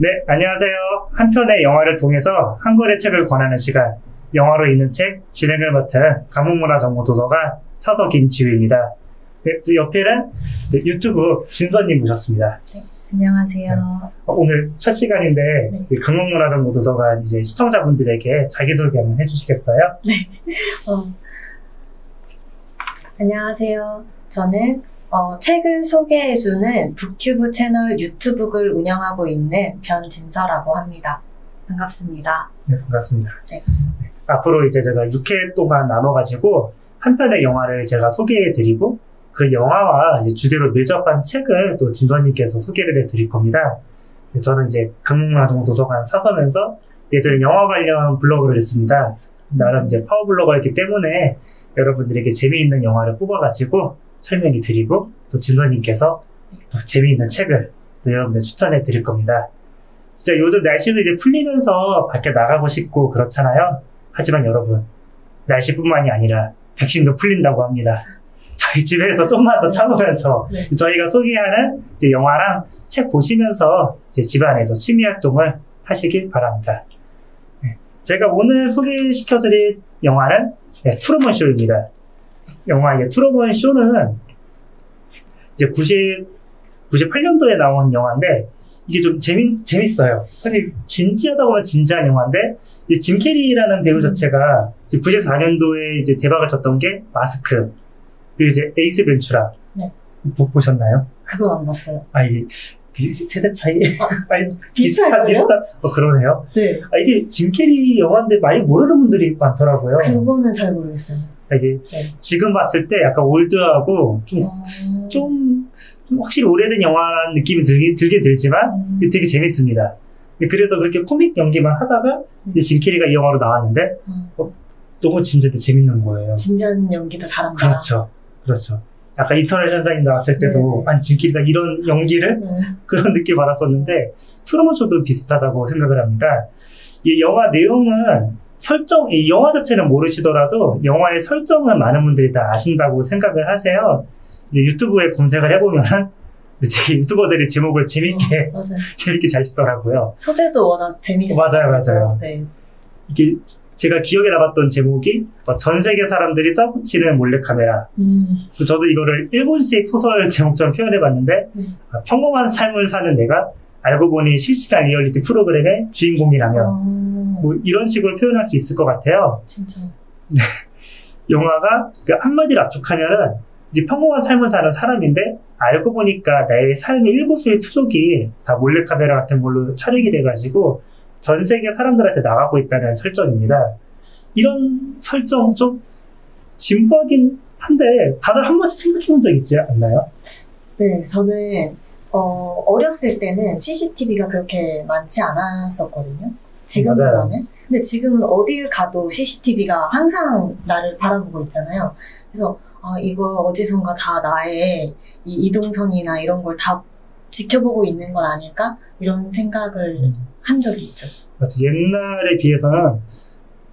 네, 안녕하세요. 한 편의 영화를 통해서 한 권의 책을 권하는 시간, 영화로 읽는 책 진행을 맡은 강북문화정보도서관 사서 김지우입니다. 네, 옆에는 유튜브 진선님 모셨습니다. 네, 안녕하세요. 네, 오늘 첫 시간인데 네. 강북문화정보도서관 이제 시청자분들에게 자기소개 한번 해주시겠어요? 네. 안녕하세요. 저는 책을 소개해주는 북튜브 채널 유튜브를 운영하고 있는 변진서라고 합니다. 반갑습니다. 네, 반갑습니다. 네. 앞으로 이제 제가 6회 동안 나눠가지고 한 편의 영화를 제가 소개해드리고 그 영화와 이제 주제로 밀접한 책을 또 진선님께서 소개를 해드릴 겁니다. 저는 이제 강북문화정보도서관 사서면서 예전에 영화 관련 블로그를 했습니다. 나름 이제 파워블로거였기 때문에 여러분들에게 재미있는 영화를 뽑아가지고 설명해 드리고 또 진선님께서 또 재미있는 책을 또 여러분들 추천해 드릴 겁니다. 진짜 요즘 날씨도 이제 풀리면서 밖에 나가고 싶고 그렇잖아요. 하지만 여러분, 날씨뿐만이 아니라 백신도 풀린다고 합니다. 저희 집에서 좀만 더 참으면서 저희가 소개하는 이제 영화랑 책 보시면서 이제 집안에서 취미 활동을 하시길 바랍니다. 제가 오늘 소개시켜드릴 영화는 트루먼 쇼입니다. 영화 트루먼 쇼는 이제 98년도에 나온 영화인데 이게 좀 재밌어요. 사실 진지하다고 하면 진지한 영화인데 이제 짐 캐리라는 배우 자체가 94년도에 이제 대박을 쳤던 게 마스크, 그리고 이제 에이스 벤츄라. 네. 보셨나요? 그건 안 봤어요. 이게 세대 차이? 아니, 비슷할걸요? 그러네요. 네. 이게 짐 캐리 영화인데 많이 모르는 분들이 많더라고요. 그거는 잘 모르겠어요. 이게 지금 봤을 때 약간 올드하고 좀 확실히 오래된 영화 느낌이 들게 들지만 되게 재밌습니다. 그래서 그렇게 코믹 연기만 하다가 짐 캐리가 이 영화로 나왔는데 너무 진지한데 재밌는 거예요. 진지한 연기도 잘한다. 그렇죠. 아까 이터널 션샤인 나왔을 때도 아니 짐 캐리가 이런 연기를 그런 느낌 받았었는데 트루먼 쇼도 비슷하다고 생각을 합니다. 이 영화 내용은 이 영화 자체는 모르시더라도 영화의 설정은 많은 분들이 다 아신다고 생각을 하세요. 이제 유튜브에 검색을 해보면 되게 유튜버들이 제목을 재밌게 잘 쓰더라고요. 소재도 워낙 재밌어요. 맞아요. 네. 이게 제가 기억에 남았던 제목이 전 세계 사람들이 짜고치는 몰래카메라. 저도 이거를 일본식 소설 제목처럼 표현해봤는데 평범한 삶을 사는 내가 알고 보니 실시간 리얼리티 프로그램의 주인공이라면 뭐 이런 식으로 표현할 수 있을 것 같아요. 진짜. 영화가 한마디로 압축하면은 이제 평범한 삶을 사는 사람인데 알고 보니까 나의 삶의 일거수일투족이 다 몰래카메라 같은 걸로 촬영이 돼가지고 전 세계 사람들한테 나가고 있다는 설정입니다. 이런 설정 좀 진부하긴 한데 다들 한 번씩 생각해 본 적 있지 않나요? 네, 저는 어렸을 때는 CCTV가 그렇게 많지 않았었거든요. 지금보다는. 근데 지금은 어딜 가도 CCTV가 항상 나를 바라보고 있잖아요. 그래서 이걸 어디선가 다 나의 이 이동선이나 이런 걸 다 지켜보고 있는 건 아닐까? 이런 생각을 한 적이 있죠. 맞죠. 옛날에 비해서는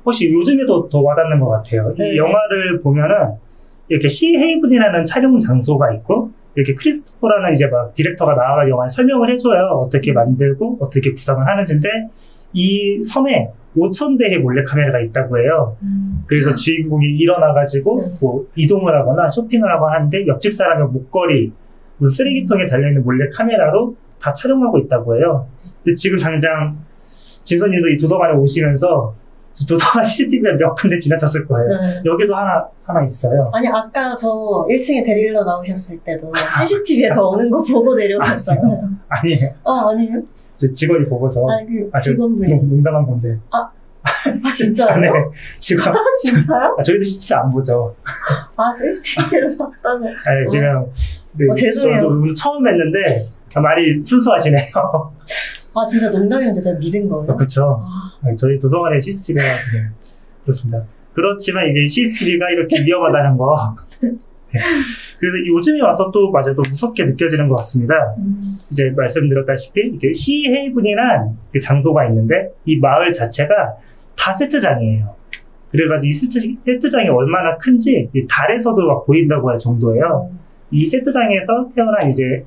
혹시 요즘에도 더 와닿는 것 같아요. 네. 이 영화를 보면은 이렇게 시헤이븐이라는 촬영 장소가 있고 이렇게 크리스토퍼라는 이제 막 디렉터가 나와서 영화를 설명을 해줘요. 어떻게 만들고 어떻게 구성을 하는지인데 이 섬에 5,000대의 몰래카메라가 있다고 해요. 그래서 주인공이 일어나가지고 뭐 이동을 하거나 쇼핑을 하거나 하는데 옆집 사람의 목걸이, 쓰레기통에 달려있는 몰래카메라로 다 촬영하고 있다고 해요. 근데 지금 당장 진선님도 이 도서관에 오시면서 도서관 CCTV가 몇 군데 지나쳤을 거예요. 여기도 하나 있어요. 아니 아까 저 1층에 데리러 나오셨을 때도 CCTV에 저 오는 거 보고 내려갔잖아요. 아니에요. 아니에요? 직원이 보고서. 직원분이. 농담한 건데. 진짜요? 네. 직원. 진짜요? 저희도 CCTV 안 보죠. CCTV를 봤다고. 아니, 지금. 죄송해요. 저 처음 뵀는데, 말이 순수하시네요. 진짜 농담이었는데 제가 믿은 거예요? 그렇죠. 저희 도서관에 CCTV가 그렇습니다. 그렇지만 이게 CCTV가 이렇게 위험하다는 거. 그래서 요즘에 와서 또 무섭게 느껴지는 것 같습니다. 이제 말씀드렸다시피 이게 시헤이븐이란 장소가 있는데 이 마을 자체가 다 세트장이에요. 그래가지고 이 세트장이 얼마나 큰지 달에서도 막 보인다고 할 정도예요. 이 세트장에서 태어난 이제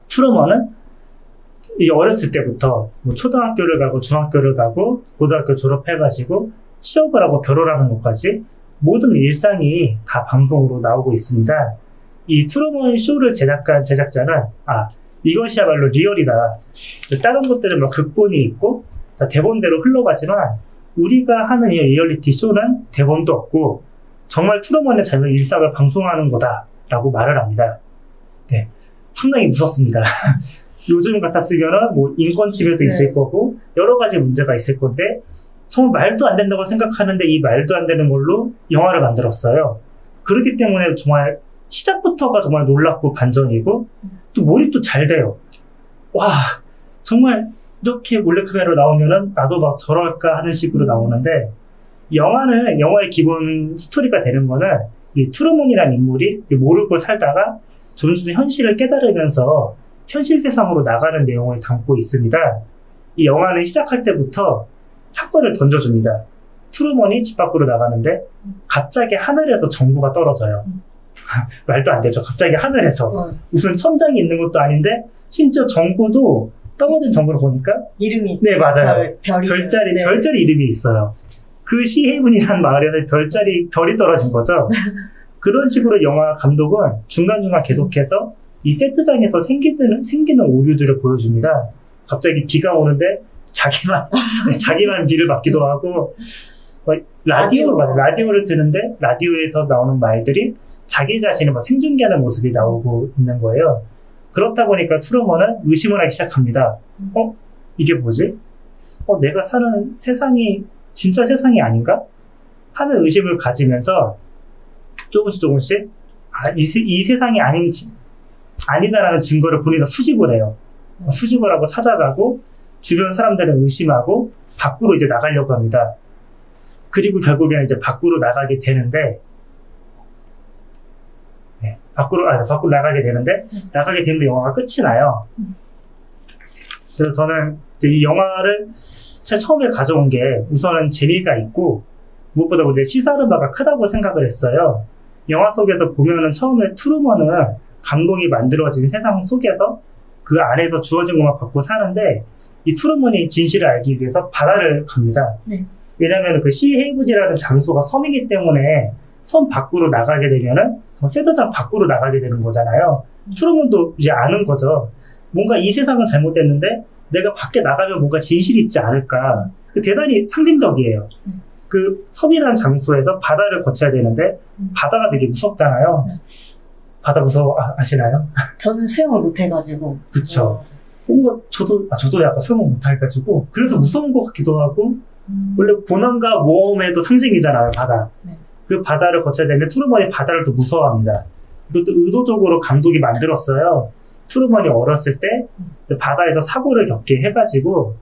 트루먼은 이 어렸을 때부터 뭐 초등학교를 가고 중학교를 가고 고등학교 졸업해가지고 취업을 하고 결혼하는 것까지 모든 일상이 다 방송으로 나오고 있습니다. 이 트루먼 쇼를 제작자는 이것이야말로 리얼이다. 다른 것들은 막 극본이 있고 다 대본대로 흘러가지만 우리가 하는 이 리얼리티 쇼는 대본도 없고 정말 트루먼의 자연 일상을 방송하는 거다라고 말을 합니다. 네, 상당히 무섭습니다. 요즘 같았으면은 뭐 인권 침해도 있을 거고 여러 가지 문제가 있을 건데 정말 말도 안 된다고 생각하는데 이 말도 안 되는 걸로 영화를 만들었어요. 그렇기 때문에 정말 시작부터가 정말 놀랍고 반전이고 또 몰입도 잘 돼요. 와, 정말 이렇게 몰래카메라로 나오면은 나도 막 저럴까 하는 식으로 나오는데 영화의 기본 스토리가 되는 거는 이 트루먼이라는 인물이 모르고 살다가 점점 현실을 깨달으면서 현실 세상으로 나가는 내용을 담고 있습니다. 이 영화는 시작할 때부터 사건을 던져줍니다. 트루먼이 집 밖으로 나가는데 갑자기 하늘에서 전구가 떨어져요. 말도 안 되죠. 갑자기 하늘에서. 무슨 천장이 있는 것도 아닌데 심지어 전구도 떨어진 전구를 보니까 이름이 있어요. 네, 맞아요. 별자리. 별자리 이름이 있어요. 그 시헤이븐이라는 마을에는 별이 떨어진 거죠. 그런 식으로 영화 감독은 중간중간 계속해서 이 세트장에서 생기는 오류들을 보여줍니다. 갑자기 비가 오는데 자기만 비를 맞기도 하고, 라디오를 듣는데 라디오에서 나오는 말들이 자기 자신을 막 생중계하는 모습이 나오고 있는 거예요. 그렇다 보니까 트루먼은 의심을 하기 시작합니다. 이게 뭐지? 내가 사는 세상이 진짜 세상이 아닌가? 하는 의심을 가지면서 조금씩 이 세상이 아니다라는 증거를 본인이 수집을 해요. 수집을 하고 찾아가고 주변 사람들은 의심하고 밖으로 이제 나가려고 합니다. 그리고 결국에는 이제 밖으로 나가게 되는데 밖으로 나가게 되는데 영화가 끝이 나요. 그래서 저는 이제 이 영화를 처음에 가져온 게 우선은 재미가 있고 무엇보다 시사르바가 크다고 생각을 했어요. 영화 속에서 보면은 처음에 트루먼은 감동이 만들어진 세상 속에서 그 안에서 주어진 것만 받고 사는데 이 트루먼이 진실을 알기 위해서 바다를 갑니다. 네. 왜냐하면 그 시헤이븐이라는 장소가 섬이기 때문에 섬 밖으로 나가게 되면은 세트장 밖으로 나가게 되는 거잖아요. 트루먼도 이제 아는 거죠. 뭔가 이 세상은 잘못됐는데 내가 밖에 나가면 뭔가 진실이 있지 않을까. 대단히 상징적이에요. 그 섬이라는 장소에서 바다를 거쳐야 되는데 바다가 되게 무섭잖아요. 바다 무서워 아시나요? 저는 수영을 못 해가지고. 그쵸. 뭔가 저도 약간 수영을 못 해가지고 그래서 무서운 것 같기도 하고 원래 고난과 모험에도 상징이잖아요, 바다. 네. 그 바다를 거쳐야 되는데 트루먼이 바다를 또 무서워합니다. 이것도 의도적으로 감독이 만들었어요. 트루먼이 어렸을 때 바다에서 사고를 겪게 해가지고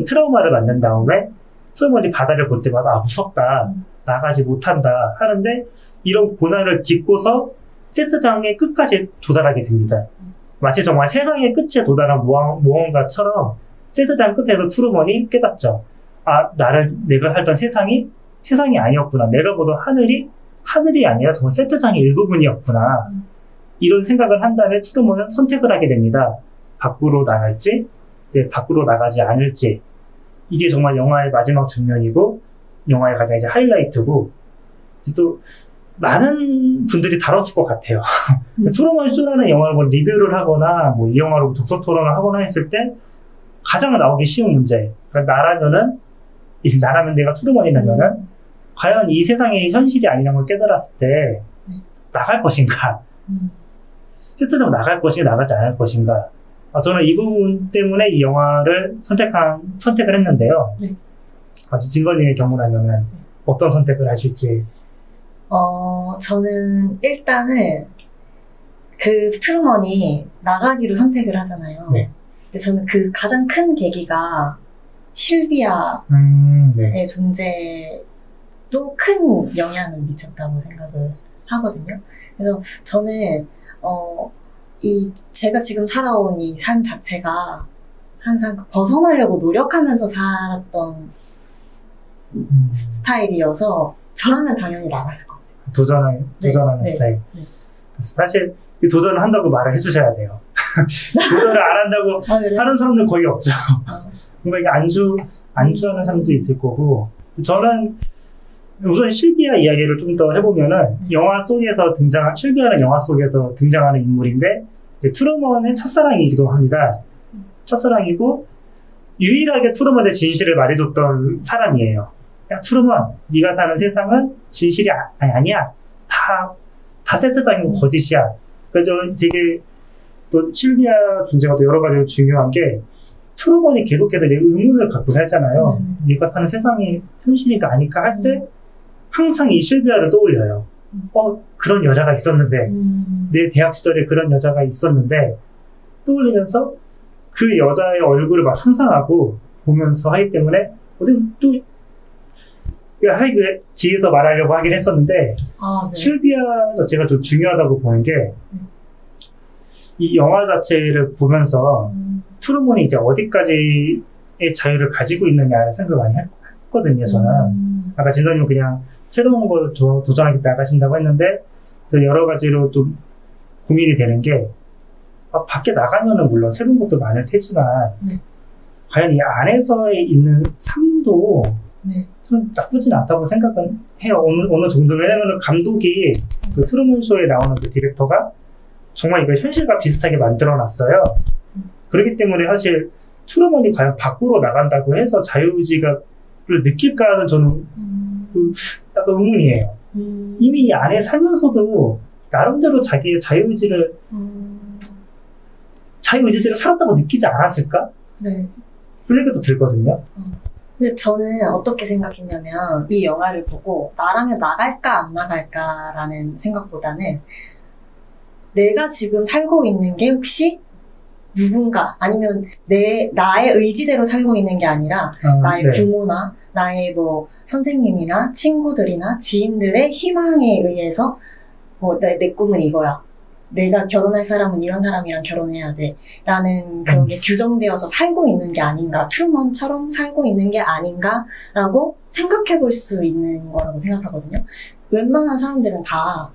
트라우마를 만든 다음에 트루먼이 바다를 볼 때마다 무섭다, 나가지 못한다 하는데 이런 고난을 딛고서 세트장의 끝까지 도달하게 됩니다. 마치 정말 세상의 끝에 도달한 모험가처럼 세트장 끝에서 트루먼이 깨닫죠. 내가 살던 세상이 아니었구나. 내가 보던 하늘이 아니라 정말 세트장의 일부분이었구나. 이런 생각을 한 다음에 트루먼은 선택을 하게 됩니다. 밖으로 나갈지, 이제 밖으로 나가지 않을지. 이게 정말 영화의 마지막 장면이고, 영화의 가장 이제 하이라이트고, 이제 또, 많은 분들이 다뤘을 것 같아요. 트루먼 쇼라는 영화를 뭐 리뷰를 하거나, 이 영화로 독서 토론을 하거나 했을 때, 가장 나오기 쉬운 문제. 그러니까 나라면 내가 트루먼이라면은, 과연 이 세상이 현실이 아니라는 걸 깨달았을 때, 나갈 것인가? 세트장 나갈 것인가, 나가지 않을 것인가? 저는 이 부분 때문에 이 영화를 선택을 했는데요. 진건님의 경우라면은, 어떤 선택을 하실지. 저는 일단은, 그 트루먼이 나가기로 선택을 하잖아요. 네. 근데 저는 그 가장 큰 계기가 실비아의 존재도 큰 영향을 미쳤다고 생각을 하거든요. 그래서 저는 제가 지금 살아온 이 삶 자체가 항상 벗어나려고 노력하면서 살았던 스타일이어서 저라면 당연히 나갔을 것 같아요. 도전하는 스타일. 그래서 사실 도전을 한다고 말을 해주셔야 돼요. 도전을 안 한다고 그래요? 하는 사람들 거의 없죠. 아, 뭔가 이게 안주하는 사람도 있을 거고. 저는 우선 실비아 이야기를 좀 더 해보면은 실비아는 영화 속에서 등장하는 인물인데 이제 트루먼의 첫사랑이기도 합니다. 첫사랑이고 유일하게 트루먼의 진실을 말해줬던 사람이에요. 야 트루먼, 네가 사는 세상은 진실이 아니야. 다 세상이고 거짓이야. 그래서 저는 되게 또 실비아 존재가 또 여러 가지로 중요한 게 트루먼이 계속해서 이제 의문을 갖고 살잖아요. 네가 사는 세상이 현실이가 아닐까 할 때 항상 이 실비아를 떠올려요. 그런 여자가 있었는데 내 대학 시절에 그런 여자가 있었는데 떠올리면서 그 여자의 얼굴을 막 상상하고 보면서 하기 때문에 또 뒤에서 말하려고 하긴 했었는데 네. 실비아 자체가 좀 중요하다고 보는 게 이 영화 자체를 보면서 트루먼이 이제 어디까지의 자유를 가지고 있느냐를 생각을 많이 했거든요. 저는 아까 진선님은 그냥 새로운 걸 도전하기 나가신다고 했는데 또 여러 가지로 또 고민이 되는 게 밖에 나가면은 물론 새로운 것도 많을 테지만 과연 이 안에서 있는 삶도 좀 나쁘진 않다고 생각은 해요. 어느 정도면. 왜냐면 감독이 그 트루먼 쇼에 나오는 그 디렉터가 정말 이걸 현실과 비슷하게 만들어놨어요. 그렇기 때문에 사실 트루먼이 과연 밖으로 나간다고 해서 자유의지를 느낄까는 저는 약간 의문이에요. 이미 이 안에 살면서도 나름대로 자기의 자유의지대로 살았다고 느끼지 않았을까? 네. 그런 생각도 들거든요. 근데 저는 어떻게 생각했냐면 이 영화를 보고 나라면 나갈까 안 나갈까라는 생각보다는 내가 지금 살고 있는 게 혹시 누군가 아니면 나의 의지대로 살고 있는 게 아니라 나의 부모나 나의 뭐 선생님이나 친구들이나 지인들의 희망에 의해서 내 꿈은 이거야. 내가 결혼할 사람은 이런 사람이랑 결혼해야 돼. 라는 그런 게 규정되어서 살고 있는 게 아닌가. 트루먼처럼 살고 있는 게 아닌가. 라고 생각해 볼 수 있는 거라고 생각하거든요. 웬만한 사람들은 다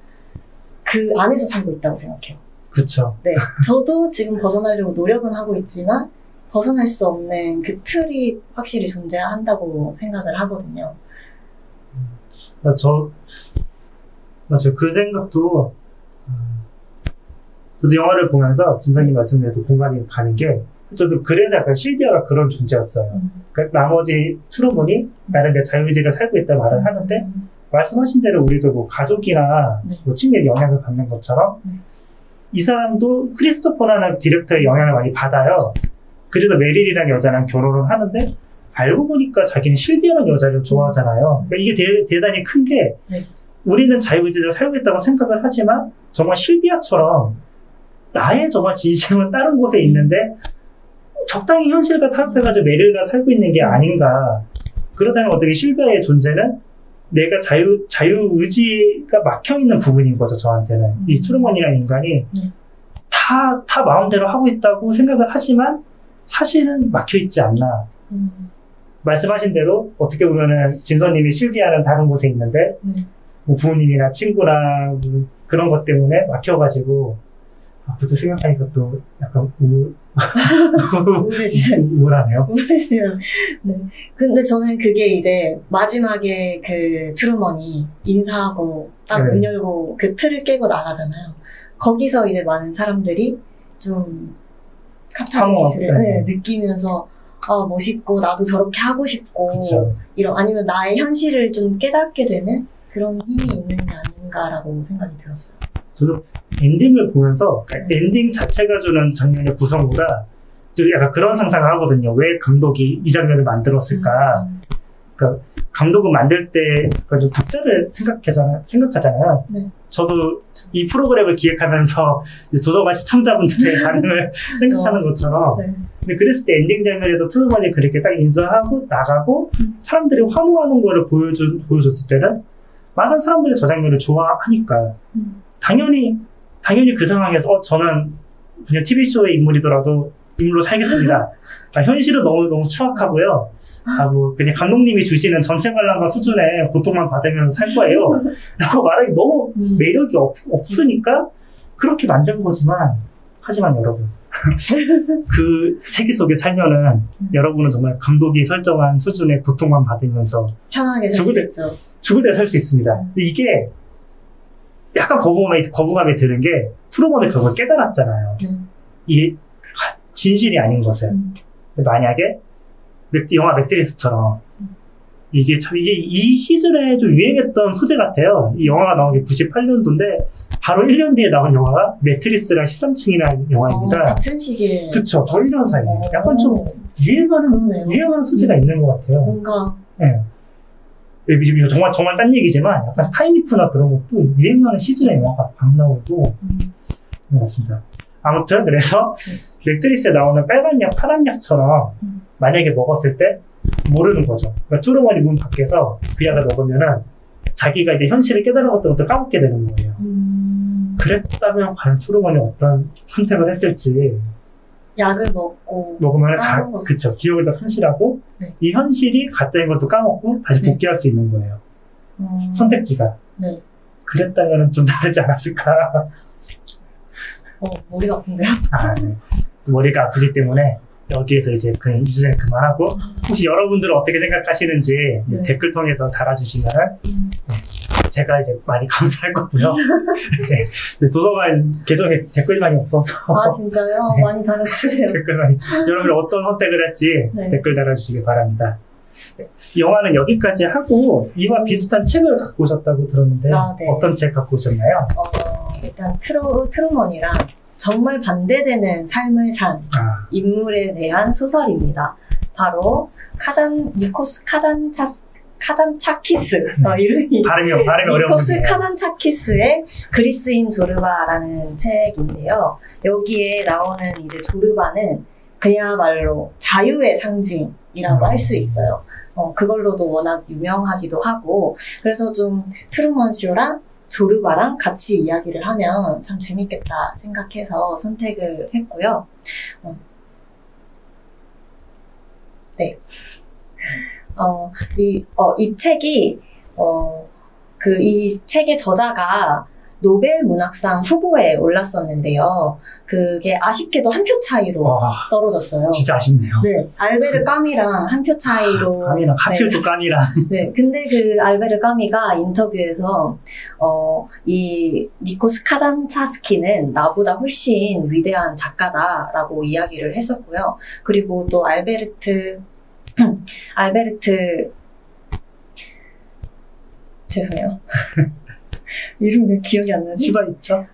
그 안에서 살고 있다고 생각해요. 그쵸. 네. 저도 지금 벗어나려고 노력은 하고 있지만 벗어날 수 없는 그 틀이 확실히 존재한다고 생각을 하거든요. 맞아요. 그 생각도 저도 영화를 보면서 진선님 말씀에도 공감이 가는 게 저도 그래서 약간 실비아가 그런 존재였어요. 그러니까 나머지 트루먼이 나는 내 자유의지를 살고 있다 말을 하는데 말씀하신 대로 우리도 뭐 가족이나 뭐 친구의 영향을 받는 것처럼 이 사람도 크리스토퍼라는 디렉터의 영향을 많이 받아요. 그래서 메릴이라는 여자랑 결혼을 하는데 알고 보니까 자기는 실비아라는 여자를 좋아하잖아요. 그러니까 이게 대단히 큰 게 우리는 자유의지를 살고 있다고 생각을 하지만 정말 실비아처럼 나의 정말 진심은 다른 곳에 있는데 적당히 현실과 타협해가지고 메릴과 살고 있는 게 아닌가. 그렇다면 어떻게 실비아의 존재는 내가 자유의지가 막혀있는 부분인 거죠, 저한테는. 이 트루먼이라는 인간이 다 마음대로 하고 있다고 생각을 하지만 사실은 막혀있지 않나. 말씀하신 대로 어떻게 보면은 진서님이 실비아는 다른 곳에 있는데 뭐 부모님이나 친구나 뭐 그런 것 때문에 막혀가지고 그것도 생각하니까 또 약간 우울하네요. 우울해지면. 네. 근데 저는 그게 이제 마지막에 그 트루먼이 인사하고 딱 문 열고 그 틀을 깨고 나가잖아요. 거기서 이제 많은 사람들이 좀 카타르시스를 느끼면서 멋있고 나도 저렇게 하고 싶고 아니면 나의 현실을 좀 깨닫게 되는 그런 힘이 있는 게 아닌가라고 생각이 들었어요. 저도 엔딩을 보면서 엔딩 자체가 주는 장면의 구성보다 좀 약간 그런 상상을 하거든요. 왜 감독이 이 장면을 만들었을까? 그러니까 감독은 만들 때 좀 독자를 생각하잖아요. 저도 이 프로그램을 기획하면서 조성한 시청자분들의 반응을 생각하는 것처럼. 근데 그랬을 때 엔딩 장면에도 트루먼이 그렇게 딱 인사하고 나가고 사람들이 환호하는 거를 보여줬을 때는 많은 사람들이 저 장면을 좋아하니까 당연히 그 상황에서 저는 그냥 TV쇼의 인물이더라도 인물로 살겠습니다. 현실은 너무 추악하고요. 뭐 그냥 감독님이 주시는 전체 관람가 수준의 고통만 받으면서 살 거예요. 라고 말하기 너무 매력이 없으니까 그렇게 만든 거지만 하지만 여러분 그 세계 속에 살면은 여러분은 정말 감독이 설정한 수준의 고통만 받으면서 편하게 살 수 있죠. 죽을 때 살 수 있습니다. 근데 이게 약간 거부감이 드는 게 트루먼은 그걸 깨달았잖아요. 이게 진실이 아닌 것을. 근데 만약에 영화 매트릭스처럼 이게 이 시즌에 좀 유행했던 소재 같아요. 이 영화가 나온 게 98년도인데 바로 1년 뒤에 나온 영화가 매트리스랑 13층이라는 영화입니다. 같은 시기에. 그쵸. 저 1년 사이에. 약간 좀 유행하는 소재가 있는 것 같아요. 뭔가. 네. 이거 정말 딴 얘기지만 약간 타임리프나 그런 것도 유행하는 시즌의 영화가 막 나오고 그런 것 같습니다. 아무튼 그래서 매트리스에 나오는 빨간 약, 파란 약처럼 만약에 먹었을 때 모르는 거죠. 그러니까 트루먼이 문 밖에서 그 약을 먹으면은 자기가 이제 현실을 깨달은 것도 까먹게 되는 거예요. 그랬다면 과연 트루먼이 어떤 선택을 했을지. 약을 먹으면 그쵸. 기억을 다 상실하고 네. 이 현실이 가짜인 것도 까먹고 다시 복귀할 수 있는 거예요. 선택지가. 네. 그랬다면 좀 다르지 않았을까. 머리가 아픈데요? 네. 머리가 아프기 때문에 여기에서 이제 이 주제는 그만하고 혹시 여러분들은 어떻게 생각하시는지 네. 댓글 통해서 달아주시면 제가 이제 많이 감사할 거고요. 네. 도서관 계정에 댓글이 많이 없어서. 아, 진짜요? 네. 많이 달아주세요. 댓글 많이. 여러분이 어떤 선택을 할지 네. 댓글 달아주시기 바랍니다. 이 영화는 여기까지 하고 이와 비슷한 책을 갖고 오셨다고 들었는데 네. 어떤 책 갖고 오셨나요? 일단 트루먼이랑 정말 반대되는 삶을 산 인물에 대한 소설입니다. 바로 니코스 카잔차키스 이름이 발음이 어려운 니코스 카잔차키스의 그리스인 조르바라는 책인데요. 여기에 나오는 이제 조르바는 그야말로 자유의 상징이라고 할 수 있어요. 그걸로도 워낙 유명하기도 하고 그래서 좀 트루먼 쇼랑 조르바랑 같이 이야기를 하면 참 재밌겠다 생각해서 선택을 했고요. 네. 이 책이, 이 책의 저자가 노벨 문학상 후보에 올랐었는데요. 그게 아쉽게도 한 표 차이로 떨어졌어요. 진짜 아쉽네요. 네. 알베르 까미랑 한 표 차이로. 까미랑, 하필 또 까미랑. 네. 근데 그 알베르 까미가 인터뷰에서, 이 니코스 카잔차스키는 나보다 훨씬 위대한 작가다라고 이야기를 했었고요. 그리고 또 죄송해요. 이름 왜 기억이 안 나지? 슈바이처?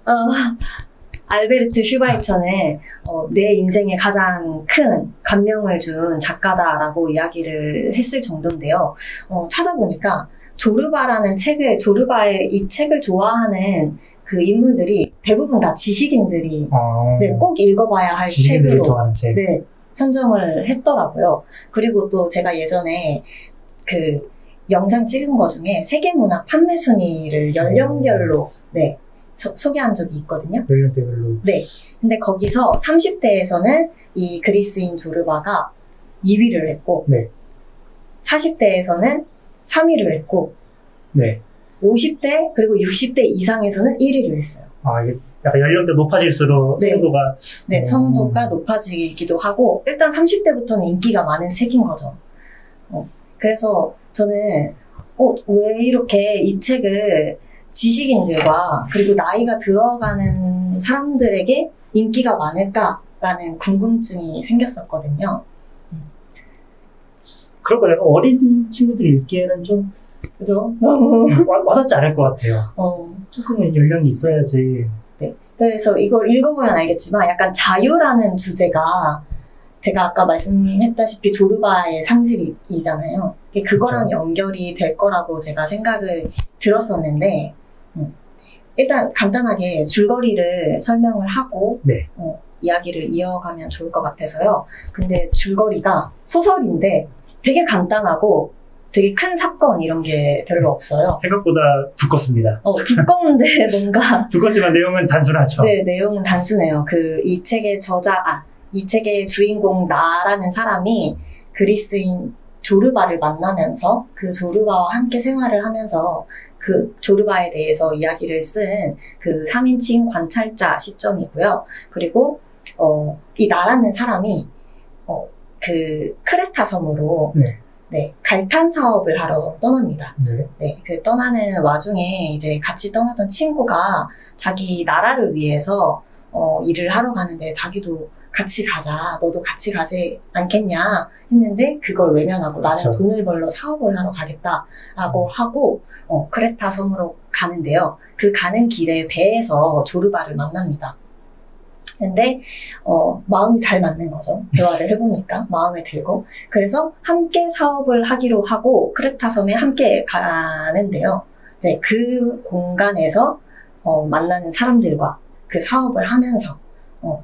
알베르트 슈바이처는 내 인생에 가장 큰 감명을 준 작가다라고 이야기를 했을 정도인데요. 찾아보니까 조르바의 이 책을 좋아하는 그 인물들이 대부분 다 지식인들이 네, 꼭 읽어봐야 할 책으로 좋아하는 책. 네, 선정을 했더라고요. 그리고 또 제가 예전에 그 영상 찍은 거 중에 세계문학 판매 순위를 연령별로 네, 소개한 적이 있거든요. 연령대별로. 네. 근데 거기서 30대에서는 이 그리스인 조르바가 2위를 했고, 네. 40대에서는 3위를 했고, 네. 50대 그리고 60대 이상에서는 1위를 했어요. 이게 약간 연령대 높아질수록 네. 선호도가 네, 선호도가 높아지기도 하고 일단 30대부터는 인기가 많은 책인 거죠. 그래서 저는 왜 이렇게 이 책을 지식인들과 그리고 나이가 들어가는 사람들에게 인기가 많을까라는 궁금증이 생겼었거든요. 그럴 거예요. 어린 친구들이 읽기에는 좀 그죠? 너무 와닿지 않을 것 같아요. 조금은 연령이 있어야지. 네. 그래서 이걸 읽어보면 알겠지만 약간 자유라는 주제가 제가 아까 말씀했다시피 조르바의 상징이잖아요. 그거랑 그렇죠. 연결이 될 거라고 제가 생각을 들었었는데 일단 간단하게 줄거리를 설명을 하고 네. 이야기를 이어가면 좋을 것 같아서요. 근데 줄거리가 소설인데 되게 간단하고 되게 큰 사건 이런 게 별로 없어요. 생각보다 두껍습니다. 두꺼운데 뭔가 두껍지만 내용은 단순하죠. 네, 내용은 단순해요. 이 책의 이 책의 주인공 나라는 사람이 그리스인 조르바를 만나면서 그 조르바와 함께 생활을 하면서 그 조르바에 대해서 이야기를 쓴 그 3인칭 관찰자 시점이고요. 그리고 이 나라는 사람이 그 크레타 섬으로 네, 갈탄 사업을 하러 떠납니다. 네, 그 떠나는 와중에 이제 같이 떠나던 친구가 자기 나라를 위해서 일을 하러 가는데 자기도 같이 가자, 너도 같이 가지 않겠냐 했는데 그걸 외면하고 나는 그쵸. 돈을 벌러 사업을 하러 가겠다라고 하고 크레타 섬으로 가는데요. 그 가는 길에 배에서 조르바를 만납니다. 근데 마음이 잘 맞는 거죠. 대화를 해보니까 마음에 들고 그래서 함께 사업을 하기로 하고 크레타 섬에 함께 가는데요. 이제 그 공간에서 만나는 사람들과 그 사업을 하면서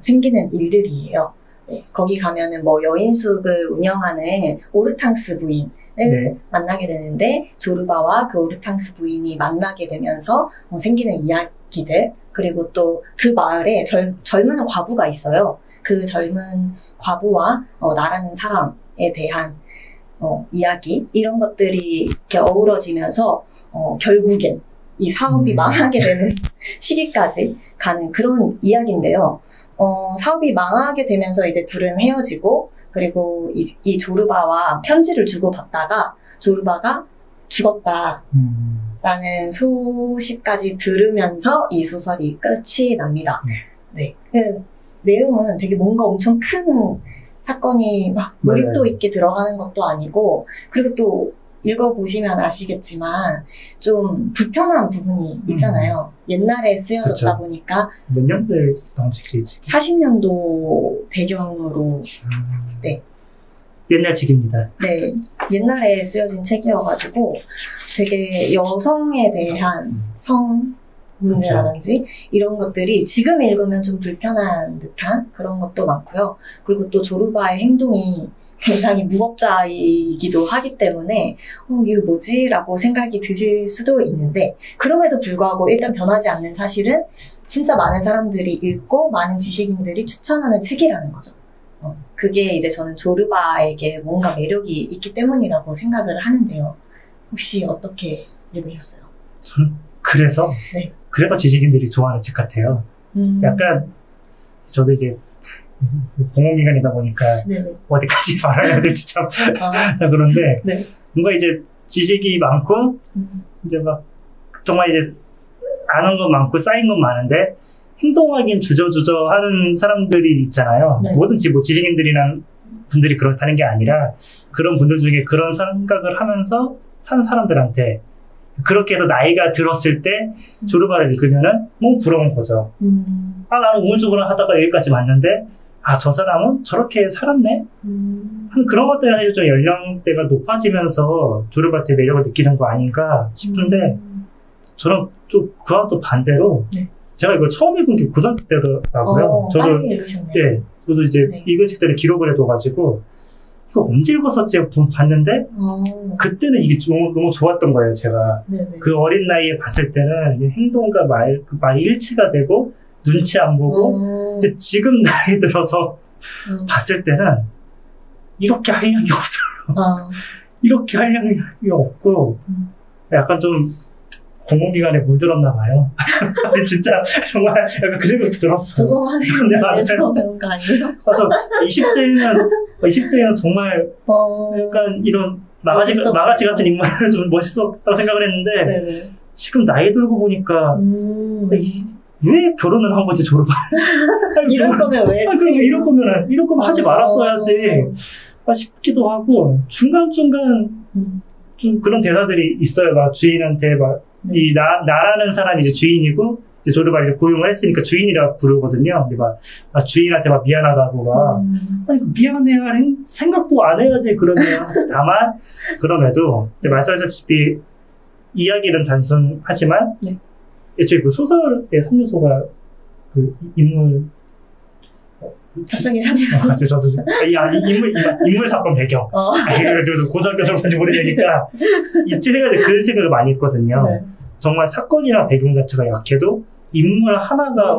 생기는 일들이에요. 네, 거기 가면은 뭐 여인숙을 운영하는 오르탕스 부인을 만나게 되는데 조르바와 그 오르탕스 부인이 만나게 되면서 생기는 이야기들 그리고 또 그 마을에 젊은 과부가 있어요. 그 젊은 과부와 나라는 사람에 대한 이야기 이런 것들이 이렇게 어우러지면서 결국엔 이 사업이 망하게 되는 시기까지 가는 그런 이야기인데요. 사업이 망하게 되면서 이제 둘은 헤어지고 그리고 이 조르바와 편지를 주고받다가 조르바가 죽었다. 라는 소식까지 들으면서 이 소설이 끝이 납니다. 네. 그 내용은 되게 뭔가 엄청 큰 사건이 막 몰입도 있게 들어가는 것도 아니고 그리고 또 읽어보시면 아시겠지만 좀 불편한 부분이 있잖아요. 옛날에 쓰여졌다 그쵸. 보니까 몇 년도에 나온 책이지? 40년도 배경으로 네. 옛날 책입니다. 네, 옛날에 쓰여진 책이어가지고 되게 여성에 대한 성 문제라든지 이런 것들이 지금 읽으면 좀 불편한 듯한 그런 것도 많고요. 그리고 또 조르바의 행동이 굉장히 무법자이기도 하기 때문에 이게 뭐지? 라고 생각이 드실 수도 있는데 그럼에도 불구하고 일단 변하지 않는 사실은 진짜 많은 사람들이 읽고 많은 지식인들이 추천하는 책이라는 거죠. 그게 이제 저는 조르바에게 뭔가 매력이 있기 때문이라고 생각을 하는데요. 혹시 어떻게 읽으셨어요? 저는 그래서 지식인들이 좋아하는 책 같아요. 약간 저도 이제 공공기관이다 보니까 어디까지 말해야 될지 참 그런데 뭔가 이제 지식이 많고 이제 막 정말 이제 아는 건 많고 쌓인 건 많은데 행동하기엔 주저주저 하는 사람들이 있잖아요. 뭐든지 뭐 지식인들이나 분들이 그렇다는 게 아니라 그런 분들 중에 그런 생각을 하면서 산 사람들한테 그렇게 해서 나이가 들었을 때 조르바를 읽으면은 너무 부러운 거죠. 나는 우물쭈물 하다가 여기까지 왔는데 저 사람은 저렇게 살았네? 하는 그런 것들은 사실 좀 연령대가 높아지면서 조르바한테 매력을 느끼는 거 아닌가 싶은데 저는 또 그와 또 반대로 제가 이걸 처음 읽은 게 고등학교 때더라고요. 저도 저도 이제 읽은 책들을 기록을 해둬가지고 이거 언제 읽었었지 봤는데 그때는 이게 너무 좋았던 거예요. 제가 그 어린 나이에 봤을 때는 행동과 말이 일치가 되고 눈치 안 보고 근데 지금 나이 들어서 봤을 때는 이렇게 할량이 없어요. 이렇게 할량이 없고 약간 좀 공공기관에 물들었나 봐요. 진짜 정말 약간 그 생각도 들었어요. 조성하는 맞아요. 그런 거 아니에요? 맞아. 20대에는 정말 약간 이런 마가지 같은 인물을 좀 멋있었다고 생각을 했는데 지금 나이 들고 보니까 왜 결혼을 한 거지 조르바? 이럴 거면 왜? 이럴 거면 하지 말았어야지 싶기도 하고 중간중간 좀 그런 대사들이 있어요. 막 주인한테 이 나라는 사람이 이제 주인이고 이제 조르바 이제 고용을 했으니까 주인이라 부르거든요. 근데 막 주인한테 막 미안하다고 아니 미안해야 할 생각도 안 해야지 그러면 다만 그럼에도 이제 말씀하셨다시피 이야기는 단순하지만 애초에 그 소설의 3요소가 그 인물 갑자기 3년 저도 인물 사건 배경 저도 고등학교 졸업한지 오래되니까 그 생각을 많이 했거든요. 정말 사건이나 배경 자체가 약해도 인물 하나가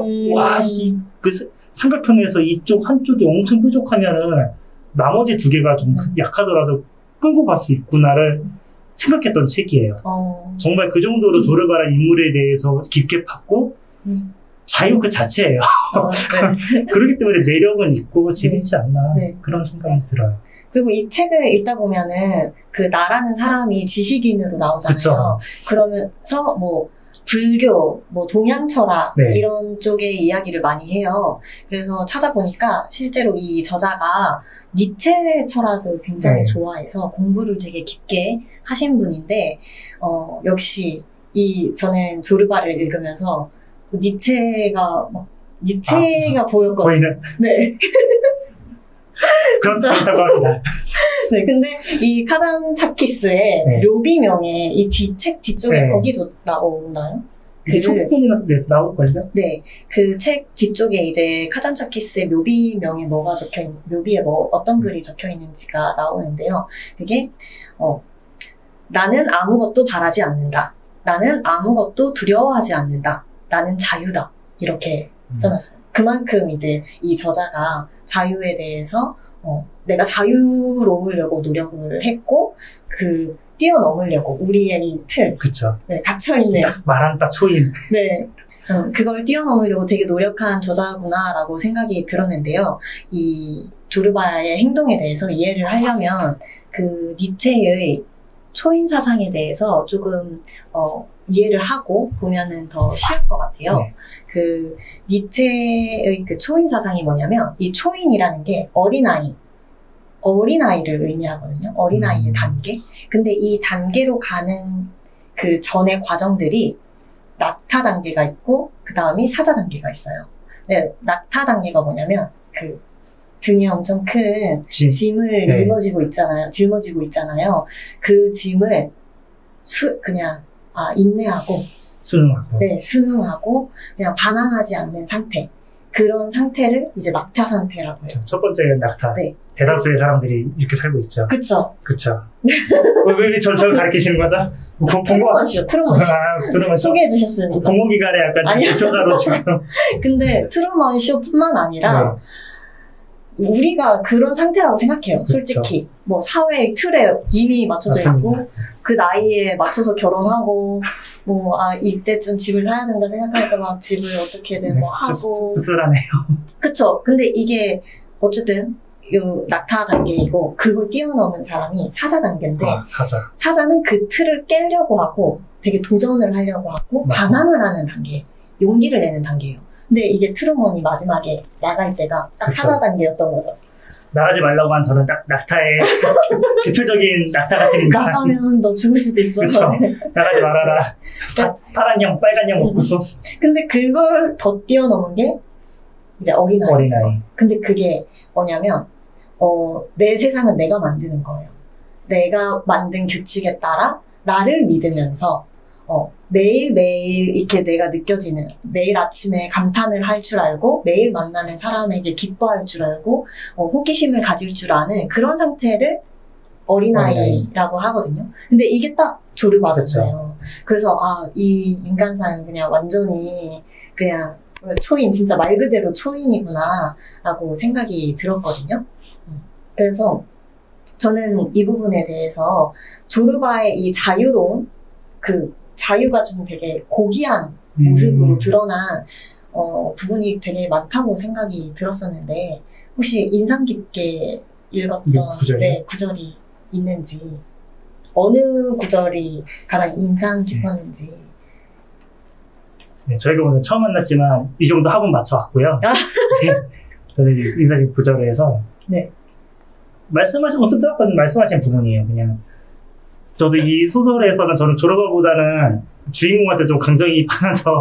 그 삼각형에서 이쪽 한쪽이 엄청 뾰족하면은 나머지 두 개가 좀 약하더라도 끌고 갈 수 있구나를 생각했던 책이에요. 정말 그 정도로 조르바라는 인물에 대해서 깊게 봤고 자유 그 자체예요. 네. 그렇기 때문에 매력은 있고 재밌지 않나 네. 그런 생각이 들어요. 그리고 이 책을 읽다 보면은 그 나라는 사람이 지식인으로 나오잖아요. 그쵸. 그러면서 뭐 불교, 뭐 동양 철학 네. 이런 쪽의 이야기를 많이 해요. 그래서 찾아보니까 실제로 이 저자가 니체 철학을 굉장히 네. 좋아해서 공부를 되게 깊게 하신 분인데 역시 저는 조르바를 읽으면서 니체가 보였거든요. 보이는 네. 그렇다고 합니다. 네, 근데 이 카잔차키스의 네. 묘비명에 이 책 뒤쪽에 네. 거기도 나오나요? 이게 초부분이라서 나올걸요? 네, 그 책 뒤쪽에 이제 카잔차키스의 묘비명에 묘비에 어떤 글이 적혀 있는지가 나오는데요. 그게 나는 아무것도 바라지 않는다. 나는 아무것도 두려워하지 않는다. 나는 자유다. 이렇게 써놨어요. 그만큼 이제 이 저자가 자유에 대해서 내가 자유로우려고 노력을 했고 뛰어넘으려고 우리의 이 틀, 그쵸. 네, 갇혀있는 말한 딱 초인. 네, 그걸 뛰어넘으려고 되게 노력한 저자구나라고 생각이 들었는데요. 이 조르바의 행동에 대해서 이해를 하려면 그 니체의 초인 사상에 대해서 조금 이해를 하고 보면은 더 쉬울 것 같아요. 네. 그 니체의 그 초인 사상이 뭐냐면 이 초인이라는 게 어린아이를 의미하거든요. 어린아이의 단계. 근데 이 단계로 가는 그 전의 과정들이 낙타 단계가 있고 그 다음이 사자 단계가 있어요. 네, 낙타 단계가 뭐냐면 그 등에 엄청 큰 짐을 네. 짊어지고 있잖아요. 그 짐을 그냥 인내하고 수능하고. 네, 순응하고 그냥 반항하지 않는 상태. 그런 상태를 이제 낙타 상태라고 해요. 첫 번째는 낙타. 네. 대다수의 사람들이 이렇게 살고 있죠. 그쵸. 그쵸. 왜 저를 가르치시는 거죠? 트루먼 쇼. 트루먼 쇼. 소개해 주셨으니까. 공공기관에 약간 대표자로 지금. 근데 트루먼 쇼뿐만 아니라 우리가 그런 상태라고 생각해요. 그쵸. 솔직히. 뭐 사회의 틀에 이미 맞춰져 있고 그 나이에 맞춰서 결혼하고 이때쯤 집을 사야 된다 생각하니까 막 집을 어떻게든 하고 씁쓸하네요. 그쵸. 근데 이게 어쨌든 요 낙타 단계이고 그걸 뛰어넘은 사람이 사자 단계인데 사자는 그 틀을 깨려고 하고 되게 도전을 하려고 하고 반항을 하는 단계, 용기를 내는 단계예요. 근데 이게 트루먼이 마지막에 나갈 때가 딱 그쵸. 사자 단계였던 거죠. 나가지 말라고 한 저는 딱 낙타의 대표적인 낙타 같은 인간. 나가면 너 죽을 수도 있어. 그쵸. 나가지 말아라. 파란 양, 빨간 양 먹고. 근데 그걸 더 뛰어넘은 게 이제 어린아이. 근데 그게 뭐냐면 내 세상은 내가 만드는 거예요. 내가 만든 규칙에 따라 나를 믿으면서 매일매일 이렇게 내가 느껴지는 매일 아침에 감탄을 할 줄 알고 매일 만나는 사람에게 기뻐할 줄 알고 호기심을 가질 줄 아는 그런 상태를 어린아이라고 하거든요. 근데 이게 딱 조르바잖아요. 그래서 이 인간사는 그냥 완전히 그냥 초인, 진짜 말 그대로 초인이구나 라고 생각이 들었거든요. 그래서 저는 이 부분에 대해서 조르바의 이 자유로운 자유가 좀 되게 고귀한 모습으로 드러난 부분이 되게 많다고 생각이 들었었는데 혹시 인상 깊게 읽었던 구절이 있는지 어느 구절이 가장 인상 깊었는지. 네, 저희가 오늘 처음 만났지만 이 정도 합은 맞춰왔고요. 저는 인상 깊은 구절에서 말씀하신 부분이에요. 그냥 저도 이 소설에서는 저는 조르바보다는 주인공한테 좀 감정이입하면서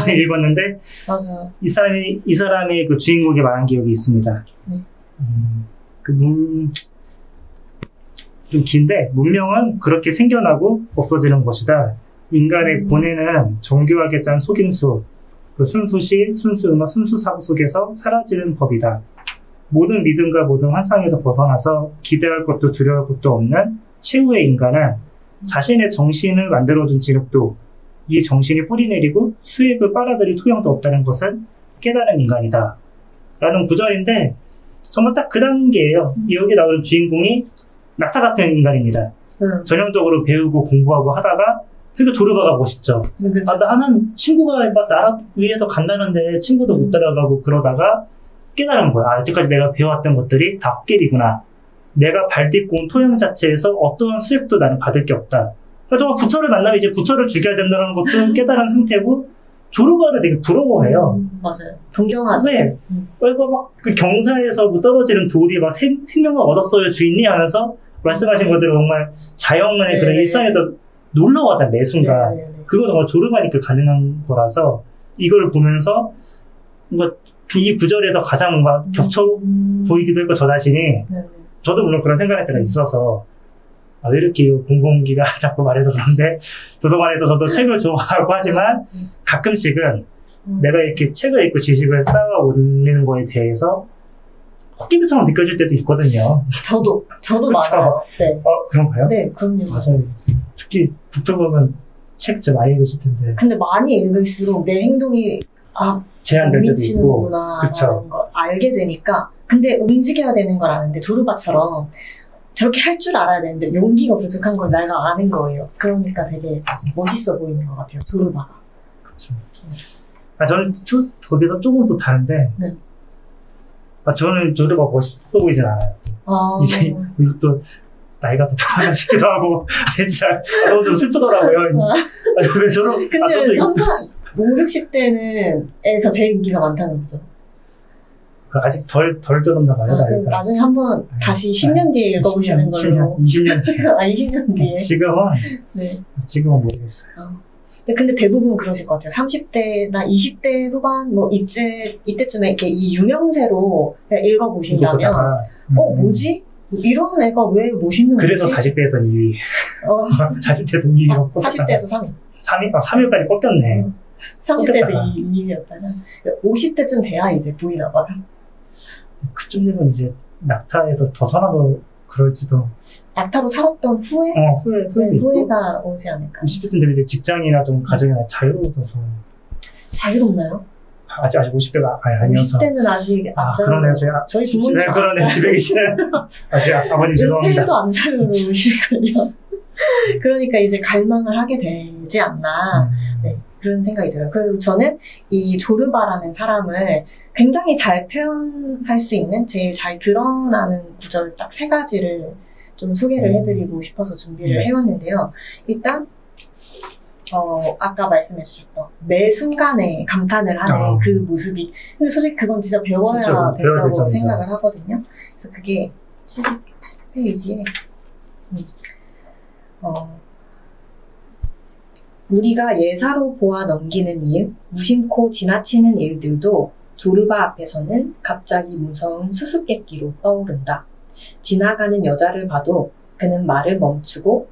읽었는데 맞아. 이 사람의 그 주인공에게 말한 기억이 있습니다. 좀 긴데 문명은 그렇게 생겨나고 없어지는 것이다. 인간의 고뇌는 정교하게 짠 속임수, 그 순수시, 순수음악, 순수사고 속에서 사라지는 법이다. 모든 믿음과 모든 환상에서 벗어나서 기대할 것도 두려울 것도 없는 최후의 인간은 자신의 정신을 만들어준 진흙도 이 정신이 뿌리내리고 수액을 빨아들일 토양도 없다는 것을 깨달은 인간이다. 라는 구절인데 정말 딱 그 단계예요. 여기 나오는 주인공이 낙타 같은 인간입니다. 전형적으로 배우고 공부하고 하다가 그러니까 조르바가 멋있죠. 그쵸. 아, 나는 친구가 막 나라 위에서 간다는데 친구도 못 따라가고 그러다가 깨달은 거야. 아, 여태까지 내가 배워왔던 것들이 다 헛개비구나. 내가 발 딛고 온 토양 자체에서 어떠한 수익도 나는 받을 게 없다. 그러니까 정말 부처를 만나면 이제 부처를 죽여야 된다는 것도 깨달은 상태고, 조르바를 되게 부러워해요. 맞아요. 동경하죠. 네. 그래서 막 그 경사에서 뭐 떨어지는 돌이 막 생명을 얻었어요, 주인이 하면서 말씀하신 것대로 정말 자연의 네. 그런 일상에서 놀러가자, 매 순간. 네. 그거 정말 조르바니까 가능한 거라서, 이걸 보면서 뭔가 이 구절에서 가장 뭔가 겹쳐 보이기도 했고, 저 자신이. 네. 저도 물론 그런 생각할 때가 있어서, 아, 왜 이렇게 공공기가 자꾸 말해서 그런데, 도서관에도 저도 책을 좋아하고 하지만, 가끔씩은 내가 이렇게 책을 읽고 지식을 쌓아 올리는 거에 대해서 헛기비처럼 느껴질 때도 있거든요. 저도 그쵸? 많아요. 네. 그런가요? 네, 그럼요. 맞아요. 특히 북쪽은 책 좀 많이 읽으실 텐데. 근데 많이 읽을수록 내 행동이 제한될 때도 있고. 미치는구나 라는 걸 알게 되니까. 근데 움직여야 되는 걸 아는데 조르바처럼 저렇게 할 줄 알아야 되는데 용기가 부족한 걸 내가 아는 거예요. 그러니까 되게 멋있어 보이는 것 같아요, 조르바가. 그쵸. 저는 거기서 조금 또 다른데, 네. 저는 조르바 멋있어 보이진 않아요. 이제 이것도 나이가 더 들어가나 싶기도 하고, 아니, 진짜 너무 좀 슬프더라고요. 근데 5, 60대는 에서 제일 인기가 많다는 거죠. 아직 덜 들었나 봐요, 나이가. 나중에 한번 다시 10년 뒤에 읽어보시는 걸로. 20년 뒤에. 20년 뒤에. 지금은 모르겠어요. 근데 대부분 그러실 것 같아요. 30대나 20대 후반, 이때쯤에 이렇게 이 유명세로 읽어보신다면, 뭐지? 이런 애가 왜 멋있는 거지? 그래서 40대에선 2위. 40대에선 2위였고. 40대에서 3위. 3위까지 꺾였네. 30대에서 2위였다가, 50대쯤 돼야 이제 보이나 봐요. 그쯤 되면 이제 낙타에서 더 살아서 그럴지도. 낙타로 살았던 후회? 후회가 오지 않을까. 20대쯤 되면 이제 직장이나 좀 가정이나 자유로워서. 자유롭나요? 아직 50대가 아니어서. 50대는 아직 안 자유로워요. 그러네요. 저희 부모님. 그러네. 집에 계시는. 아직 아버님 죄송합니다. 은퇴도 안 자유로우실걸요. 그러니까 이제 갈망을 하게 되지 않나. 네, 그런 생각이 들어요. 그리고 저는 이 조르바라는 사람을 굉장히 잘 표현할 수 있는, 제일 잘 드러나는 구절 딱 3가지를 좀 소개를 해드리고 싶어서 준비를 해왔는데요. 일단 아까 말씀해 주셨던 매 순간에 감탄을 하는 그 모습이, 근데 솔직히 그건 진짜 배워야 된다고 생각을 하거든요. 그래서 그게 77페이지에 우리가 예사로 보아 넘기는 일, 무심코 지나치는 일들도 조르바 앞에서는 갑자기 무서운 수수께끼로 떠오른다. 지나가는 여자를 봐도 그는 말을 멈추고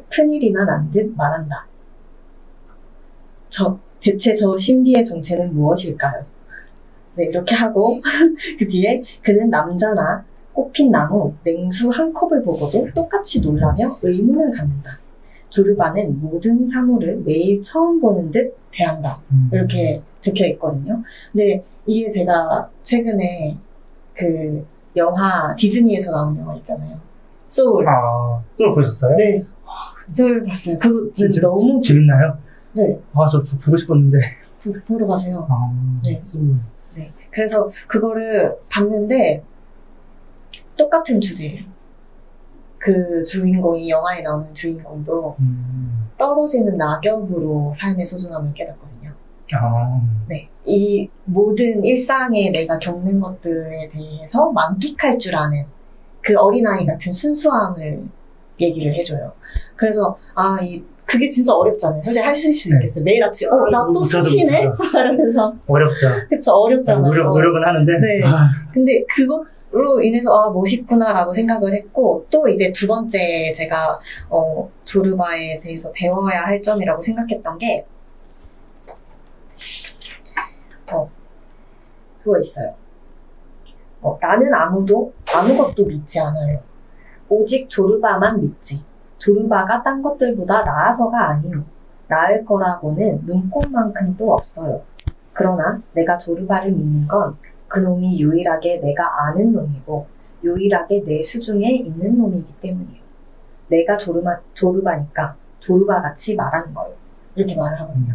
큰일이나 난 듯 말한다. 대체 저 신비의 정체는 무엇일까요? 네, 이렇게 하고 그 뒤에 그는 남자나 꽃핀 나무, 냉수 한 컵을 보고도 똑같이 놀라며 의문을 갖는다. 조르바는 모든 사물을 매일 처음 보는 듯 대한다. 이렇게 적혀 있거든요. 근데 이게 제가 최근에 그 영화, 디즈니에서 나온 영화 있잖아요. 소울. 소울 보셨어요? 네. 소울 봤어요. 그거 너무 재밌나요? 네. 저 보고 싶었는데. 보러 가세요. 네. 소울. 네. 그래서 그거를 봤는데 똑같은 주제예요. 그 주인공이, 영화에 나오는 주인공도 떨어지는 낙엽으로 삶의 소중함을 깨닫거든요. 네. 이 모든 일상에 내가 겪는 것들에 대해서 만끽할 줄 아는 그 어린아이 같은 순수함을 얘기를 해줘요. 그래서 그게 진짜 어렵잖아요. 솔직히 하실 수 있겠어요. 매일 아침 나 또 숲이네? 이러면서. 어렵죠. 그쵸, 어렵잖아요. 노력은 하는데. 네. 근데 그것로 인해서 멋있구나라고 생각을 했고, 또 이제 두 번째 제가 조르바에 대해서 배워야 할 점이라고 생각했던 게 그거 있어요. 나는 아무것도 믿지 않아요. 오직 조르바만 믿지. 조르바가 딴 것들보다 나아서가 아니요. 나을 거라고는 눈꼽만큼도 없어요. 그러나 내가 조르바를 믿는 건 그놈이 유일하게 내가 아는 놈이고 유일하게 내 수중에 있는 놈이기 때문이에요. 내가 조르바니까 조르바 같이 말하는 거예요. 이렇게 말을 하거든요.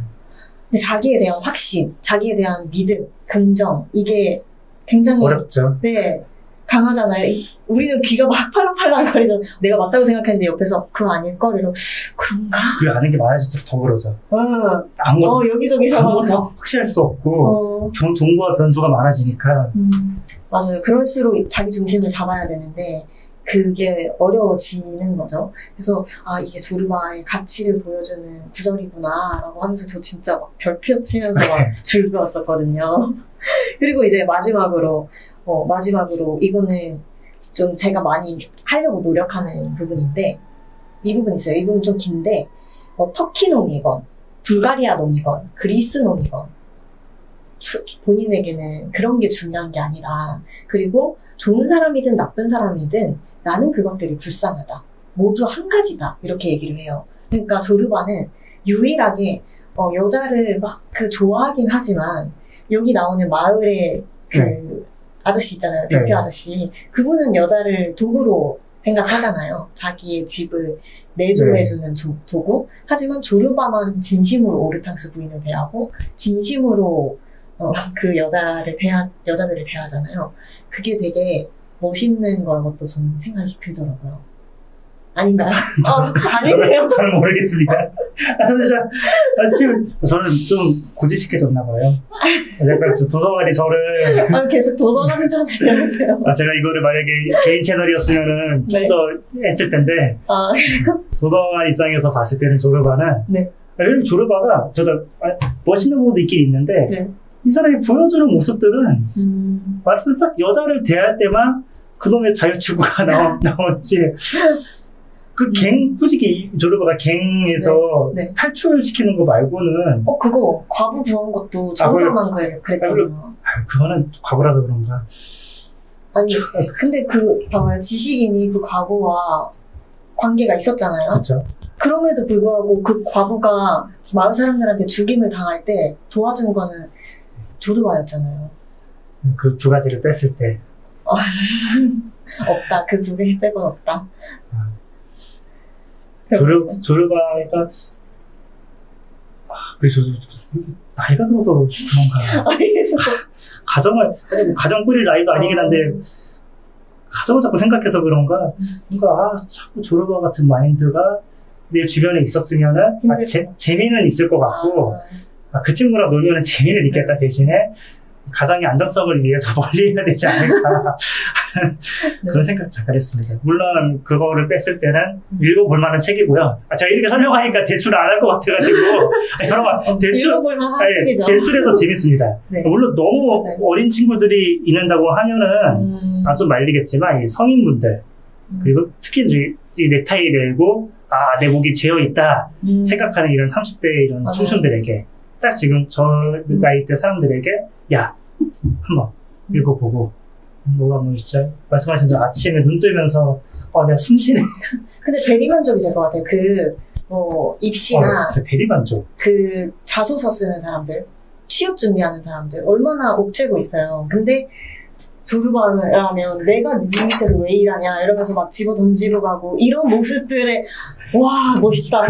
근데 자기에 대한 확신, 자기에 대한 믿음, 긍정, 이게 굉장히 어렵죠. 네, 강하잖아요. 우리는 귀가 막 팔랑팔랑거리잖아요. 내가 맞다고 생각했는데 옆에서 그거 아닐걸? 이러고 그런가? 그 아는 게 많아질수록 더 그러죠. 아무것도 여기저기서 아무것도 확실할 수 없고 정보와 변수가 많아지니까. 맞아요. 그럴수록 자기 중심을 잡아야 되는데 그게 어려워지는 거죠. 그래서 이게 조르바의 가치를 보여주는 구절이구나 라고 하면서 저 진짜 막 별표 치면서 막 줄그었었거든요. 그리고 이제 마지막으로 이거는 좀 제가 많이 하려고 노력하는 부분인데 이 부분 있어요. 이 부분 좀 긴데 터키 놈이건 불가리아 놈이건 그리스 놈이건 본인에게는 그런 게 중요한 게 아니라 그리고 좋은 사람이든 나쁜 사람이든 나는 그것들이 불쌍하다. 모두 한 가지다. 이렇게 얘기를 해요. 그러니까 조르바는 유일하게 여자를 막 좋아하긴 하지만 여기 나오는 마을의 아저씨 있잖아요. 대표 아저씨. 그분은 여자를 도구로 생각하잖아요. 자기의 집을 내조해주는 도구. 하지만 조르바만 진심으로 오르탕스 부인을 대하고 진심으로 그 여자들을 대하잖아요. 그게 되게 멋있는 거라고 또 저는 생각이 들더라고요. 아닌가요? 아니네요. 잘 모르겠습니다. 저는 좀 고지식해졌나 봐요. 약간 좀 도서관이 저를. 계속 도서관을 다니세요. 제가 이거를 만약에 개인 채널이었으면은 좀 더 했을 텐데. 도서관 입장에서 봤을 때는 조르바는. 네. 조르바가 저도 멋있는 부분도 있긴 있는데. 네. 이 사람이 보여주는 모습들은 말씀 딱 여자를 대할 때만 그놈의 자유치구가 나오지 솔직히 조르바가 갱에서 탈출시키는 거 말고는 그거 과부 구한 것도 조르바만 그랬잖아요. 그거는 과부라서 그런가. 아니 근데 봐봐요. 지식인이 그 과부와 관계가 있었잖아요. 그렇죠. 그럼에도 불구하고 그 과부가 마을 사람들한테 죽임을 당할 때 도와준 거는 조르바였잖아요. 그 두 가지를 뺐을 때. 없다. 그 두 개 빼곤 없다. 조르바가 그래서 나이가 들어서 그런가. 그래서 가정 꾸릴 나이도 아니긴 한데 가정을 자꾸 생각해서 그런가. 뭔가 자꾸 조르바 같은 마인드가 내 주변에 있었으면은 재미는 있을 것 같고. 그 친구랑 놀면 재미를 있겠다 대신에 가정의 안정성을 위해서 멀리 해야 되지 않을까 그런 생각 잠깐 했습니다. 물론 그거를 뺐을 때는 읽어볼 만한 책이고요. 제가 이렇게 설명하니까 대출 안 할 것 같아가지고 여러분 읽어볼 만한 책이죠. 대출해서 재밌습니다. 물론 너무 어린 친구들이 읽는다고 하면은 좀 말리겠지만 이 성인분들 그리고 특히 이 넥타이 메고 내 목이 죄어있다 생각하는 이런 30대 이런 청춘들에게 딱 지금 저 나이 때 사람들에게 한번 읽어보고 뭐가 진짜 말씀하신 대로 아침에 눈 뜨면서 내가 숨 쉬네. 근데 대리만족이 될 것 같아요. 입시나 대리만족. 자소서 쓰는 사람들, 취업 준비하는 사람들 얼마나 옥죄고 있어요. 근데 조르바를 하면 내가 네 밑에서 왜 일하냐 이러면서 막 집어 던지고 가고 이런 모습들에 와 멋있다.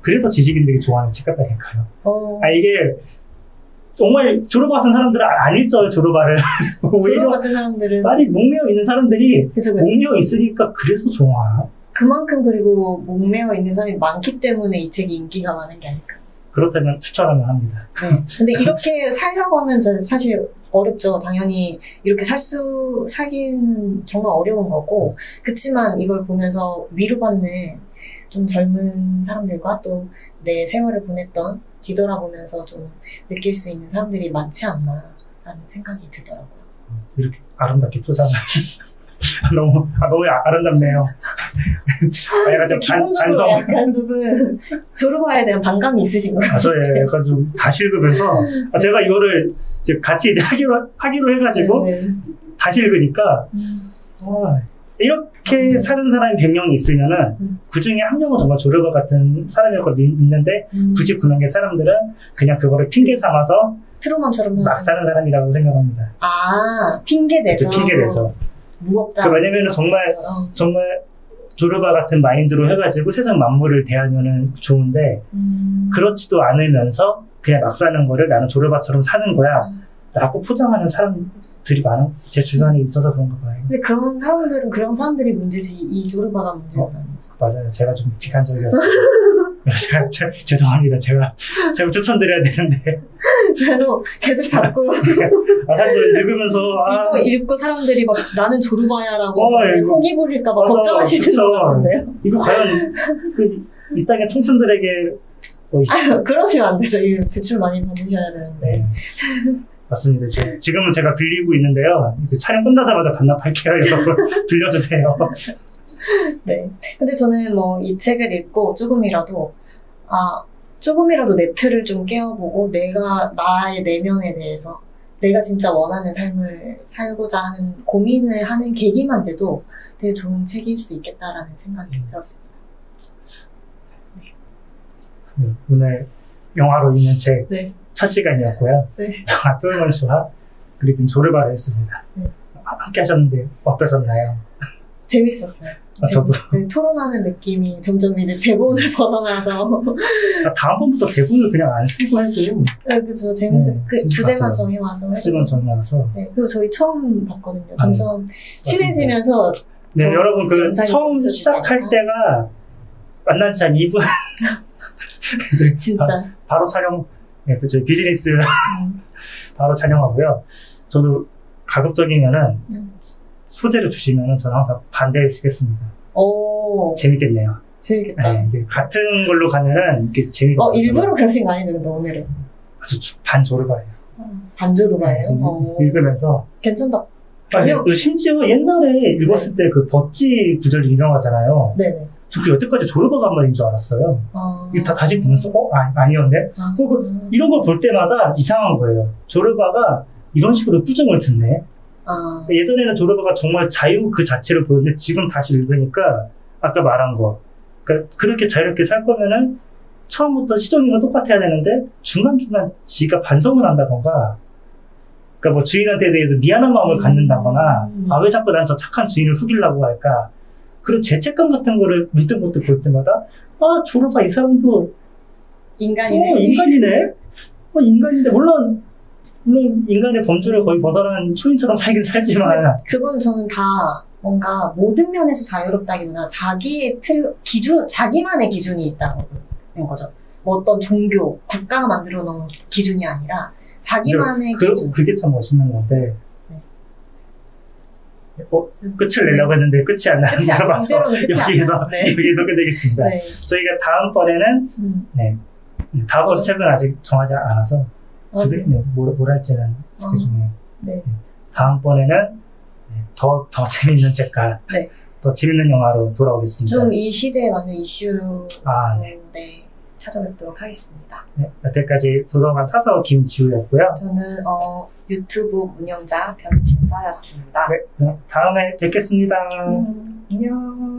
그래서 지식인들이 좋아하는 책 같다니까요. 이게 정말 조르바 같은 사람들은 안 읽죠, 조르바를. 조르바 같은 사람들은 많이 목매어 있는 사람들이 목매어 있으니까 그래서 좋아. 그만큼 그리고 목매어 있는 사람이 많기 때문에 이 책이 인기가 많은 게 아닐까. 그렇다면 추천을 합니다. 네. 근데 이렇게 살라고 하면 사실 어렵죠. 당연히 이렇게 살긴 정말 어려운 거고. 그치만 이걸 보면서 위로받는 좀 젊은 사람들과 또 내 세월을 보냈던 뒤돌아보면서 좀 느낄 수 있는 사람들이 많지 않나 라는 생각이 들더라고요. 이렇게 아름답게 표현하면 너무 아름답네요. 기본적으로 약간 조금 조르바에 대한 반감이 있으신 것 같아요. 맞아요. 약간 좀 다시 읽으면서 제가 이거를 이제 같이 이제 하기로 해가지고 다시 읽으니까 이렇게 사는 사람이 100명이 있으면은 그 중에 한 명은 정말 조르바 같은 사람이었고 믿는데 99명의 사람들은 그냥 그거를 핑계 삼아서 트루먼처럼 막 사는 사람이라고 생각합니다. 핑계 대서. 핑계 대서. 무겁다. 왜냐면은 정말 조르바 같은 마인드로 해가지고 세상 만물을 대하면은 좋은데 그렇지도 않으면서 그냥 막 사는 거를 나는 조르바처럼 사는 거야 라고 포장하는 사람들이 많은 제 주변에 있어서 그런가 봐요. 근데 그런 사람들은 그런 사람들이 문제지 이 조르바가 문제는 아니죠. 맞아요. 제가 좀 비관적이었어요. 죄송합니다. 제가 추천드려야 되는데. 그래서 계속 자꾸 사실 읽으면서 이거 읽고 사람들이 막 나는 조르바야라고 호기 부릴까 봐 맞아, 걱정하시는 그쵸. 것 같은데요. 이거 과연 이 땅의 청춘들에게 그러시면 안 되죠. 이 배출 많이 받으셔야 되는데. 네. 맞습니다. 지금은 제가 빌리고 있는데요. 촬영 끝나자마자 반납할게요. 여러분 빌려주세요. 네. 근데 저는 뭐 이 책을 읽고 조금이라도 내 틀을 좀 깨워보고 나의 내면에 대해서 내가 진짜 원하는 삶을 살고자 하는 고민을 하는 계기만 돼도 되게 좋은 책일 수 있겠다라는 생각이 들었습니다. 네, 오늘 영화로 읽는 책 네. 첫 시간이었고요. 네. 영화 쫄먼 씨와 그리핀 조르바를 했습니다. 네. 함께 하셨는데 어떠셨나요? 재밌었어요. 저도. 네, 토론하는 느낌이 점점 이제 대본을 벗어나서. 다음번부터 대본을 그냥 안 쓰고 해도. 네, 그죠. 재밌어요. 그 주제만 정해와서. 주제만 정해와서. 네, 그리고 저희 처음 봤거든요. 점점 친해지면서. 네, 여러분 처음 시작할 때가 만난지 한 2분. 진짜. 바로 촬영. 네, 저희 비즈니스 바로 촬영하고요. 저도 가급적이면은 소재를 주시면은 저는 항상 반대에 쓰겠습니다. 오. 재밌겠네요. 재밌겠다. 네, 같은 걸로 가면은 이게 재미가 없어요. 일부러 그러신 거 아니죠, 근데 오늘은? 아주 반조르바예요. 반조르바예요? 네, 읽으면서. 괜찮다. 심지어 옛날에 읽었을 때 그 버찌 구절이 유명하잖아요. 네네. 저 그 여태까지 조르바가 한 말인 줄 알았어요. 이거 다시 보면서 아니었네? 이런 걸 볼 때마다 이상한 거예요. 조르바가 이런 식으로 꾸중을 듣네. 예전에는 조르바가 정말 자유 그 자체를 보였는데 지금 다시 읽으니까 아까 말한 거. 그러니까 그렇게 자유롭게 살 거면은 처음부터 시도님과 똑같아야 되는데 중간중간 지가 반성을 한다던가 그러니까 뭐 주인한테 대해서 미안한 마음을 갖는다거나 왜 자꾸 난 저 착한 주인을 속이려고 할까 그런 죄책감 같은 거를 문득 볼 때마다 조르바 이 사람도 인간이네. 인간이네. 인간인데 물론 인간의 범주를 거의 벗어난 초인처럼 살긴 살지만 그건 저는 다 뭔가 모든 면에서 자유롭다기보다 자기의 자기만의 기준이 있다는 거죠. 뭐 어떤 종교, 국가가 만들어 놓은 기준이 아니라 자기만의 기준. 그게 참 멋있는 건데 끝을 내려고 했는데 끝이 안 나는 걸 봐서 여기에서 끝내겠습니다. 네. 저희가 다음번에는 다음번 책은 아직 정하지 않아서 뭘 할지는 그 중에 다음번에는 더 재밌는 책과 더 재밌는 영화로 돌아오겠습니다. 좀 이 시대에 맞는 이슈로 찾아뵙도록 하겠습니다. 여태까지 도서관 사서 김지우였고요. 저는 유튜브 운영자 변진서였습니다. 다음에 뵙겠습니다. 안녕.